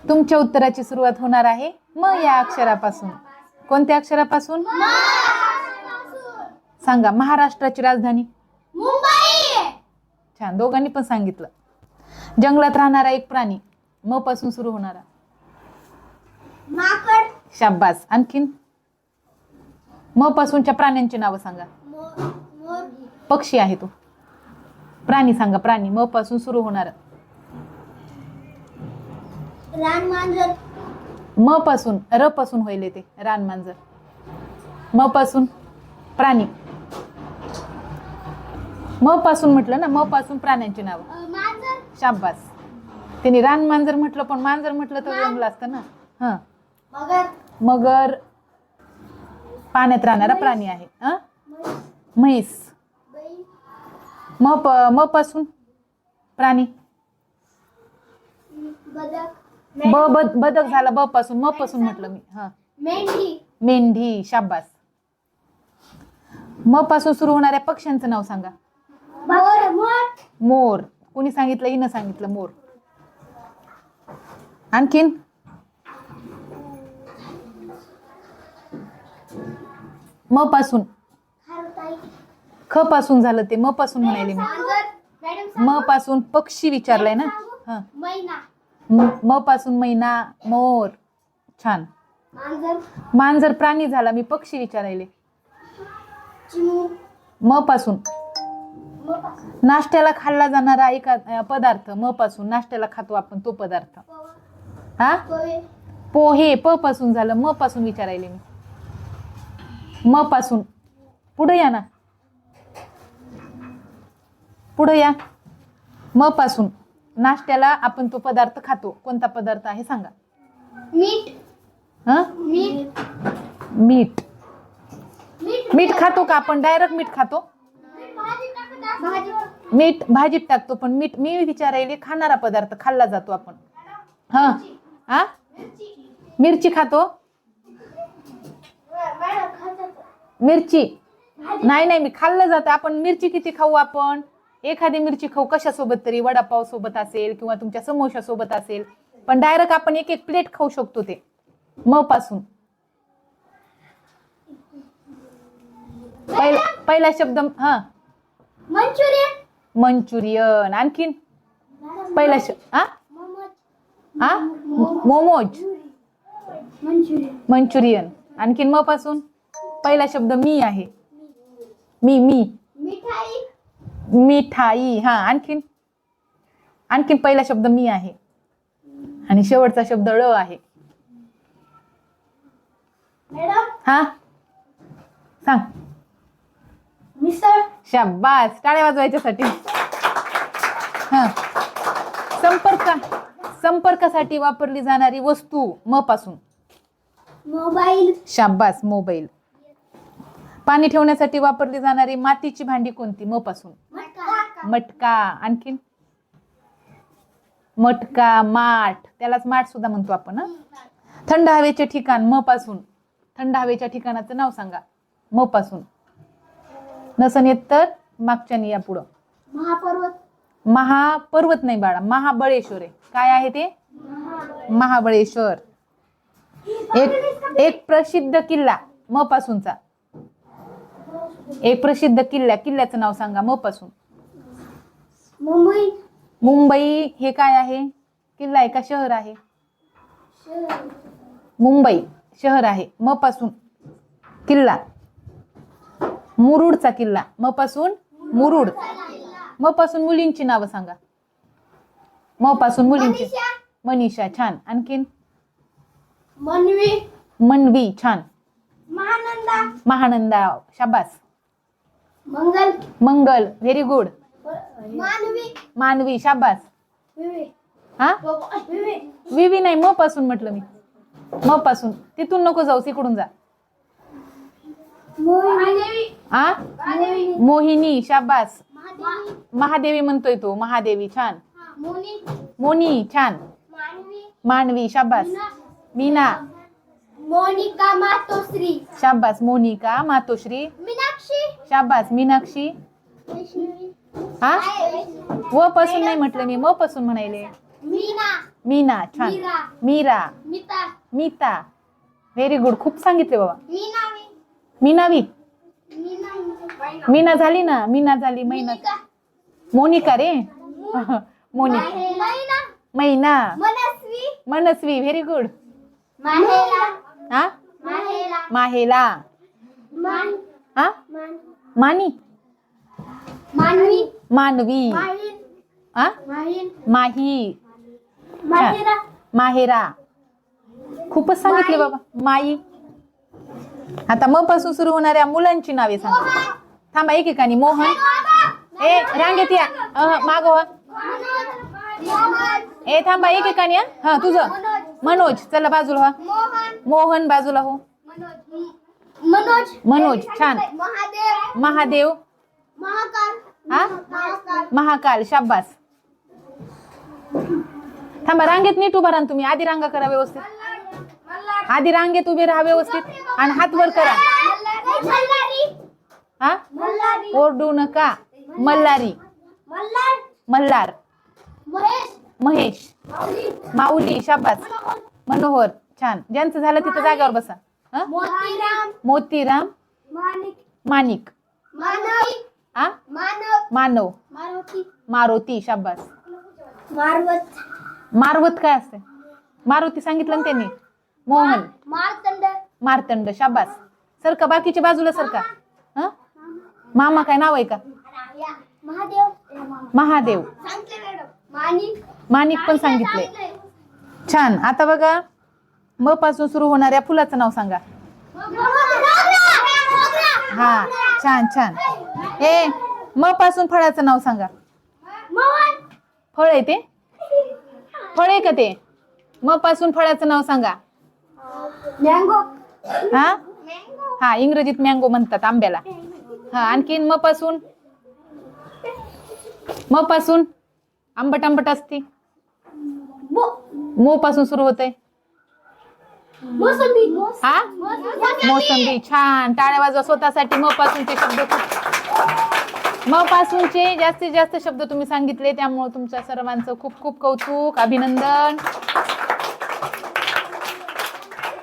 तुमच्या उत्तराची सुरुवात होणार आहे म या अक्षरापासून. कोणत्या अक्षरापासून? सांगा. महाराष्ट्राची राजधानी मुंबई. छान, दोघांनी पण सांगितलं. जंगलात राहणारा एक प्राणी म पासून सुरू होणारा. माकड. शाब्बास. आणखीन म पासूनच्या प्राण्यांची नावं सांगा. मोर. पक्षी आहे तो. प्राणी सांगा. प्राणी म पासून सुरू होणार. रानमांजर. म पासून र पासून होईल ते. रानमांजर. म पासून प्राणी. म पासून म्हटलं ना, म पासून प्राण्यांची नाव. मांजर. शाब्बास. त्यांनी रानमांजर म्हटलं पण मांजर म्हटलं तर जमलं असतं ना. हा. मगर. मगर पाण्यात राहणारा प्राणी आहे. म्हैस. म पासून प्राणी. बदक. बदक झाला. ब पासून. म पासून म्हटलं मी. हा. मेंढी. मेंढी. शाब्बास. म पासून सुरू होणाऱ्या पक्ष्यांचं नाव सांगा. मोर. मोर. कोणी सांगितलं? हिनं सांगितलं. मोर. आणखीन म पासून. ख पासून झालं ते. म पासून म्हणाले मी. म पासून पक्षी विचारलंय ना. हा. मैना. म पासून मैना. मोर. छान. मांजर. मांजर प्राणी झाला. मी पक्षी विचारायले. चिमू. म पासून. नाश्त्याला खाल्ला जाणारा एक पदार्थ. म पासून. नाश्त्याला खातो आपण तो पदार्थ. हा. पोहे. प पासून झालं. म पासून विचारायले मी. म पासून. पुढे या ना. पुढे या. म पासून नाश्त्याला आपण तो पदार्थ खातो. कोणता पदार्थ आहे सांगा. मीठ. हा. मीठ. मीठ. मीठ खातो का आपण? डायरेक्ट मीठ खातो. मीठ भाजीत टाकतो. पण मीठ मी विचारायले खाणारा पदार्थ खाल्ला जातो आपण. हा. हा. मिरची खातो. मिरची नाही मी खाल्लं जातं. आपण मिरची किती खाऊ आपण? एखादी मिरची खाऊ कशासोबत तरी. वडापाव सोबत असेल किंवा तुमच्या समोसा सोबत असेल. पण डायरेक्ट आपण एक एक प्लेट खाऊ शकतो ते. म पासून. पहिला शब्द. हा. मंचुरियन. मंचुरियन. आणखीन पहिला शब्द. हा. मोमोज. मंचुरियन. आणखीन म पासून पहिला शब्द मी आहे. मी. मिठाई. मिठाई. हा. आणखीन पहिला शब्द मी आहे. आणि शेवटचा शब्द ळ आहे. मॅडम. हा. सांग. मिसळ. शाब्बास. टाळ्या वाजवायच्यासाठी. हा. संपर्कासाठी वापरली जाणारी वस्तू. म पासून. मोबाईल. शाब्बास. मोबाईल. पाणी ठेवण्यासाठी वापरली जाणारी मातीची भांडी कोणती? म पासून. मटका. आणखीन मटका. माठ. त्यालाच माठ सुद्धा म्हणतो आपण. थंड हवेचे ठिकाण. म पासून. थंड हवेच्या ठिकाणाचं नाव सांगा. म पासून. नसन येत तर मागच्या या पुढं. महापर्वत. महापर्वत नाही बाळा. महाबळेश्वर आहे. काय आहे ते? महाबळेश्वर. एक प्रसिद्ध किल्ला. म पासूनचा. एक प्रसिद्ध किल्ल्याचं नाव सांगा. म पासून. मुंबई. मुंबई हे काय आहे? किल्ला आहे का शहर आहे? मुंबई शहर आहे. म पासून किल्ला. मुरुडचा किल्ला. म पासून मुरुड. म पासून मुलींची नावं सांगा. म पासून मुलींची. मनीषा. छान. आणखीन मनवी. छान. महानंदा. शाबास. मंगल. Very good. मानवी. शाबास. हा. विवी नाही. म पासून म्हटलं मी. म पासून. तिथून नको जाऊ. तिकडून जा. आ. मोहिनी. शाबास. महादेवी म्हणतोय तो. महादेवी. छान. मोनी. छान. मानवी. शाबास. मीना. मोनिका मातोश्री. शाबास. मोनिका मातोश्री. मीनाक्षी. शाबास. मीनाक्षी. हा. व पासून नाही म्हटलं मी. म पासून म्हणायले. मीना. मीना, छान. मीरा. मीरा, मिता. मीता, व्हेरी गुड. खूप सांगितले बाबा. मीनावी. मीनावी, मीना. मीना झाली ना, मीना झाली. मैना, मिनिका. मोनिका रे. मोनिका, मैना. मैना, मनस्वी. मनस्वी, व्हेरी गुड. माहेला. हा, माहेला. माहेला. मान. हा, मान. मानी, मानवी. मानवी. माहीन. हा, माहीन. माही, माहेरा. माहेरा. खूपच सांगितले बाबा. माई. आता म पासून सुरू होणाऱ्या मुलांची नावे सांगा. थांबा एकेकानी. मोहन. ए रांगेत या. मागो. मोहन. ए थांबा एकेकानी. हा तुझं. मनोज, चला बाजूला हो. मोहन. मोहन बाजूला हो. मनोज. मनोज, छान. महादेव. महादेव. महाकाल. हा, महाकाल. महाकाल, शाब्बास. थांबा रांगेत नीट उभा राहा तुम्ही. आधी रांगा करा व्यवस्थित. आधी रांगेत उभे राहा व्यवस्थित आणि हात वर करा. मल्हारी. हा, मल्हारी. ओरडू नका. मल्हारी, मल्हार. मल्हार. महेश. महेश, माऊली, शाबास. मनोहर, छान. ज्यांचं झालं तिथं जागेवर बसा. हा, मोतीराम. मोतीराम. माणिक. माणिक. मानव. हा, मानव. मानव. मारुती. मारुती, शाबास. मारवत. मारवत काय असते? मारुती सांगितलं ना त्यांनी. मोहन. मारतंड. मार्तंड, शाबास. सरका बाकीच्या बाजूला सरका. हा, मामा काय नाव आहे का? महादेव. महादेव. सांगते मॅडम. माणिक. माणिक पण सांगितले. छान. आता बघा म पासून सुरू होणाऱ्या फुलाचं नाव सांगा. हा, छान छान. ए म पासून फळाचं नाव सांगा. फळ आहे ते? फळ आहे का ते? म पासून फळाचं नाव सांगा. मँगो. हा हा, इंग्रजीत मँगो म्हणतात आंब्याला. हा, आणखीन म पासून. म पासून आंबट आंबट असते. मो पासून सुरू होते. मोसंबी. हा, मोसंबी, छान. टाळ्या वाजवा स्वतःसाठी. म पासूनचे शब्द म पासूनचे जास्तीत जास्त शब्द तुम्ही सांगितले, त्यामुळे तुमच्या सर्वांचं खूप खूप कौतुक, अभिनंदन.